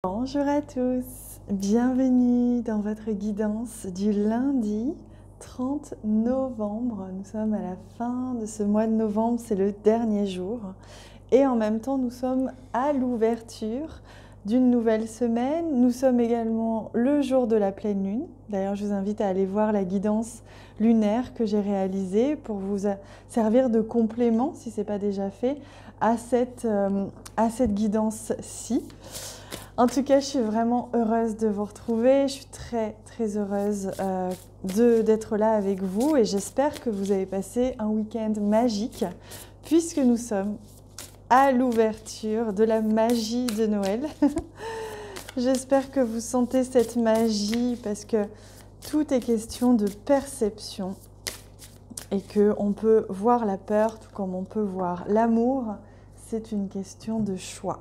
Bonjour à tous, bienvenue dans votre guidance du lundi 30 novembre. Nous sommes à la fin de ce mois de novembre, c'est le dernier jour. Et en même temps, nous sommes à l'ouverture d'une nouvelle semaine. Nous sommes également le jour de la pleine lune. D'ailleurs, je vous invite à aller voir la guidance lunaire que j'ai réalisée pour vous servir de complément, si ce n'est pas déjà fait, à cette guidance-ci. En tout cas, je suis vraiment heureuse de vous retrouver. Je suis très heureuse d'être là avec vous et j'espère que vous avez passé un week-end magique puisque nous sommes à l'ouverture de la magie de Noël. J'espère que vous sentez cette magie parce que tout est question de perception et qu'on peut voir la peur tout comme on peut voir l'amour. C'est une question de choix.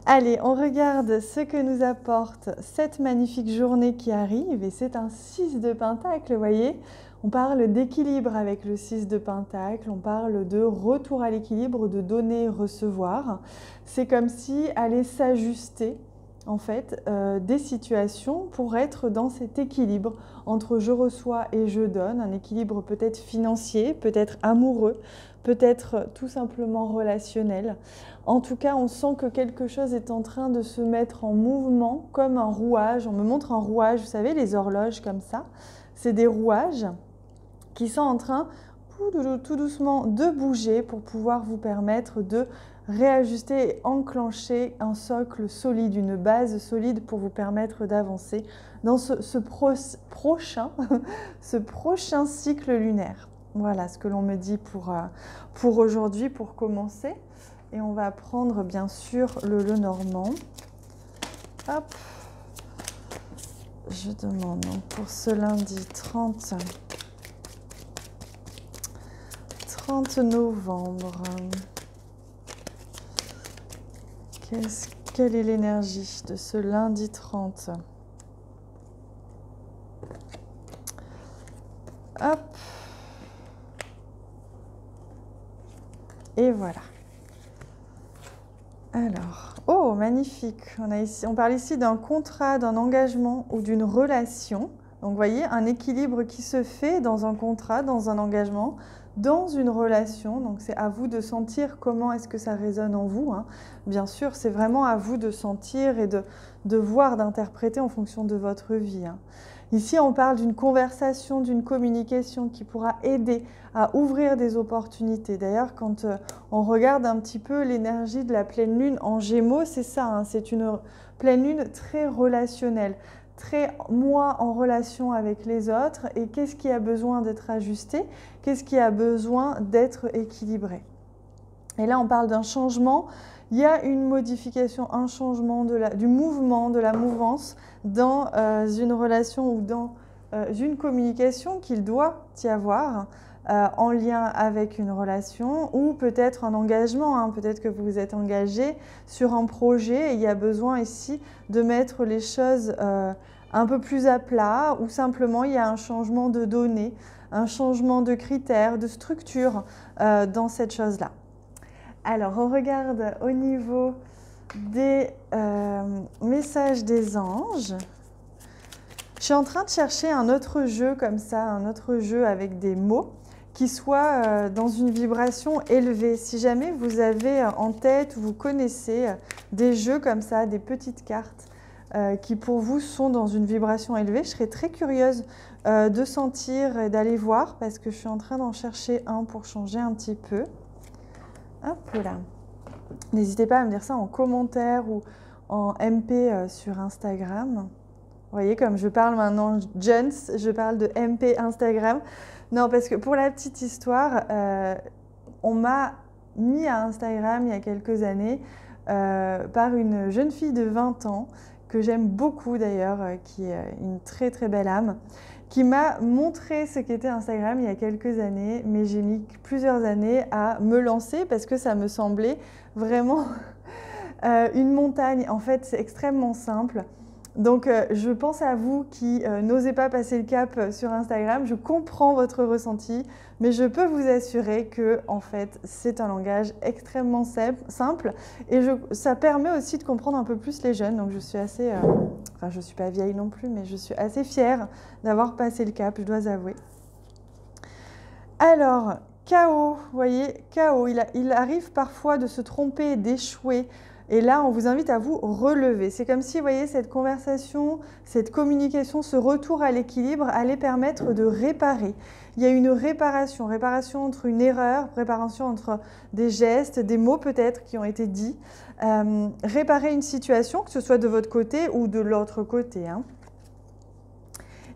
Allez, on regarde ce que nous apporte cette magnifique journée qui arrive et c'est un 6 de Pentacle, vous voyez. On parle d'équilibre avec le 6 de Pentacle, on parle de retour à l'équilibre, de donner, recevoir. C'est comme si aller s'ajuster en fait des situations pour être dans cet équilibre entre je reçois et je donne, un équilibre peut-être financier, peut-être amoureux, peut-être tout simplement relationnel. En tout cas, on sent que quelque chose est en train de se mettre en mouvement comme un rouage. On me montre un rouage, vous savez, les horloges comme ça. C'est des rouages qui sont en train tout doucement de bouger pour pouvoir vous permettre de réajuster et enclencher un socle solide, une base solide pour vous permettre d'avancer dans ce prochain cycle lunaire. Voilà ce que l'on me dit pour aujourd'hui, pour commencer. Et on va prendre bien sûr le Lenormand. Hop. Je demande donc pour ce lundi 30 novembre. Quelle est l'énergie de ce lundi 30? Hop. Et voilà. Alors, oh, magnifique. On parle ici d'un contrat, d'un engagement ou d'une relation. Donc, vous voyez, un équilibre qui se fait dans un contrat, dans un engagement, dans une relation. Donc, c'est à vous de sentir comment est-ce que ça résonne en vous. Hein. Bien sûr, c'est vraiment à vous de sentir et de voir, d'interpréter en fonction de votre vie. Hein. Ici, on parle d'une conversation, d'une communication qui pourra aider à ouvrir des opportunités. D'ailleurs, quand on regarde un petit peu l'énergie de la pleine lune en Gémeaux, c'est ça, hein, c'est une pleine lune très relationnelle, très moi en relation avec les autres et qu'est-ce qui a besoin d'être ajusté, qu'est-ce qui a besoin d'être équilibré. Et là, on parle d'un changement. Il y a une modification, un changement du mouvement, de la mouvance dans une relation ou dans une communication qu'il doit y avoir en lien avec une relation ou peut-être un engagement. Hein. Peut-être que vous vous êtes engagé sur un projet et il y a besoin ici de mettre les choses un peu plus à plat ou simplement il y a un changement de données, un changement de critères, de structure dans cette chose-là. Alors, on regarde au niveau des messages des anges. Je suis en train de chercher un autre jeu comme ça, un autre jeu avec des mots qui soit dans une vibration élevée. Si jamais vous avez en tête ou vous connaissez des jeux comme ça, des petites cartes qui pour vous sont dans une vibration élevée, je serais très curieuse de sentir et d'aller voir parce que je suis en train d'en chercher un pour changer un petit peu. Hop là. N'hésitez pas à me dire ça en commentaire ou en MP sur Instagram. Vous voyez, comme je parle maintenant Jones, je parle de MP Instagram. Non, parce que pour la petite histoire, on m'a mis à Instagram il y a quelques années par une jeune fille de 20 ans que j'aime beaucoup d'ailleurs, qui est une très belle ame, qui m'a montré ce qu'était Instagram il y a quelques années, mais j'ai mis plusieurs années à me lancer parce que ça me semblait vraiment une montagne. En fait, c'est extrêmement simple. Donc, je pense à vous qui n'osez pas passer le cap sur Instagram. Je comprends votre ressenti, mais je peux vous assurer que, en fait, c'est un langage extrêmement simple et ça permet aussi de comprendre un peu plus les jeunes. Donc, je suis assez, enfin, je suis pas vieille non plus, mais je suis assez fière d'avoir passé le cap, je dois avouer. Alors, chaos, vous voyez, chaos. Il arrive parfois de se tromper, d'échouer. Et là, on vous invite à vous relever. C'est comme si, vous voyez, cette conversation, cette communication, ce retour à l'équilibre allait permettre de réparer. Il y a une réparation entre une erreur, réparation entre des gestes, des mots peut-être qui ont été dits. Réparer une situation, que ce soit de votre côté ou de l'autre côté, hein.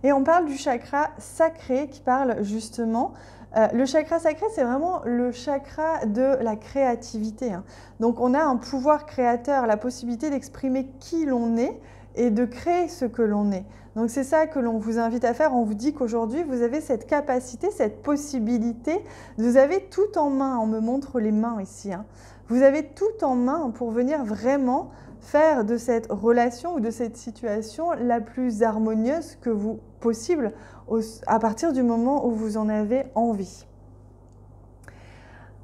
Et on parle du chakra sacré qui parle justement. Le chakra sacré, c'est vraiment le chakra de la créativité, hein. Donc on a un pouvoir créateur, la possibilité d'exprimer qui l'on est et de créer ce que l'on est. Donc c'est ça que l'on vous invite à faire. On vous dit qu'aujourd'hui, vous avez cette capacité, cette possibilité. Vous avez tout en main. On me montre les mains ici, hein. Vous avez tout en main pour venir vraiment faire de cette relation ou de cette situation la plus harmonieuse que vous possible à partir du moment où vous en avez envie.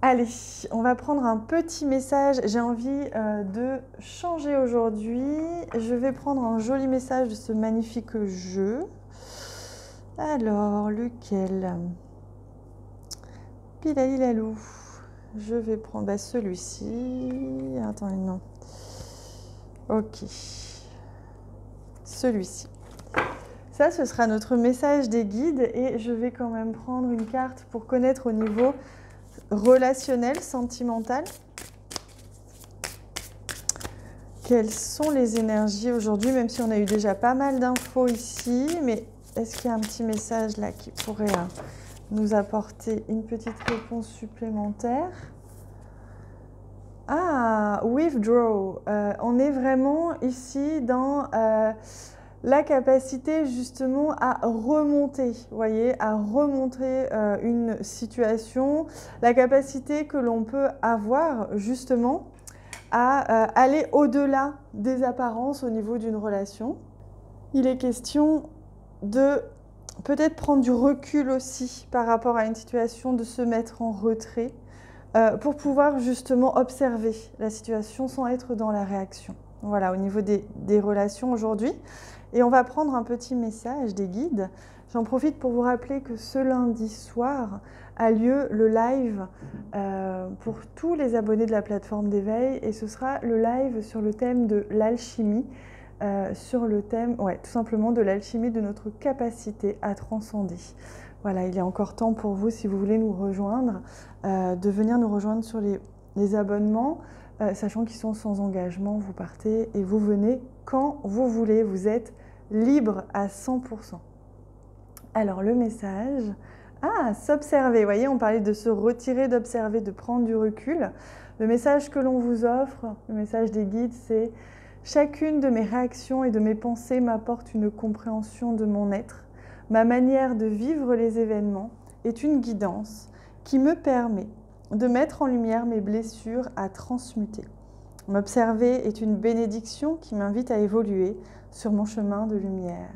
Allez, on va prendre un petit message. J'ai envie de changer aujourd'hui. Je vais prendre un joli message de ce magnifique jeu. Alors, lequel? Pilalilalou. Je vais prendre celui-ci. Attendez, non. Ok. Celui-ci. Ça, ce sera notre message des guides et je vais quand même prendre une carte pour connaître au niveau relationnel, sentimental. Quelles sont les énergies aujourd'hui, même si on a eu déjà pas mal d'infos ici, mais est-ce qu'il y a un petit message là qui pourrait nous apporter une petite réponse supplémentaire? Ah, withdraw. On est vraiment ici dans la capacité justement à remonter, vous voyez, à remonter une situation, la capacité que l'on peut avoir justement à aller au-delà des apparences au niveau d'une relation. Il est question de peut-être prendre du recul aussi par rapport à une situation, de se mettre en retrait pour pouvoir justement observer la situation sans être dans la réaction. Voilà, au niveau des relations aujourd'hui. Et on va prendre un petit message des guides. J'en profite pour vous rappeler que ce lundi soir a lieu le live pour tous les abonnés de la plateforme d'éveil. Et ce sera le live sur le thème de l'alchimie, sur le thème, tout simplement de l'alchimie de notre capacité à transcender. Voilà, il est encore temps pour vous, si vous voulez nous rejoindre, de venir nous rejoindre sur les abonnements, sachant qu'ils sont sans engagement. Vous partez et vous venez quand vous voulez. Vous êtes libre à 100%. Alors, le message... Ah, s'observer. Vous voyez, on parlait de se retirer, d'observer, de prendre du recul. Le message que l'on vous offre, le message des guides, c'est « Chacune de mes réactions et de mes pensées m'apporte une compréhension de mon être. Ma manière de vivre les événements est une guidance qui me permet de mettre en lumière mes blessures à transmuter. M'observer est une bénédiction qui m'invite à évoluer sur mon chemin de lumière. »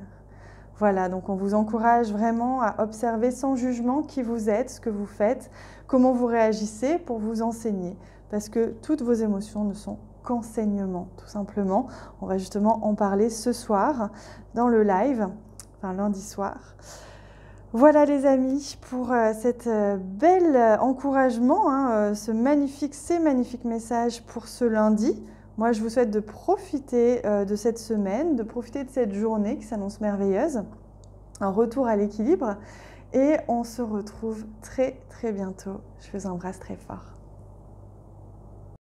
Voilà, donc on vous encourage vraiment à observer sans jugement qui vous êtes, ce que vous faites, comment vous réagissez pour vous enseigner. Parce que toutes vos émotions ne sont qu'enseignement, tout simplement. On va justement en parler ce soir dans le live, enfin lundi soir. Voilà les amis pour cet bel encouragement, hein, ces magnifiques messages pour ce lundi. Moi, je vous souhaite de profiter de cette semaine, de profiter de cette journée qui s'annonce merveilleuse, un retour à l'équilibre et on se retrouve très bientôt. Je vous embrasse très fort.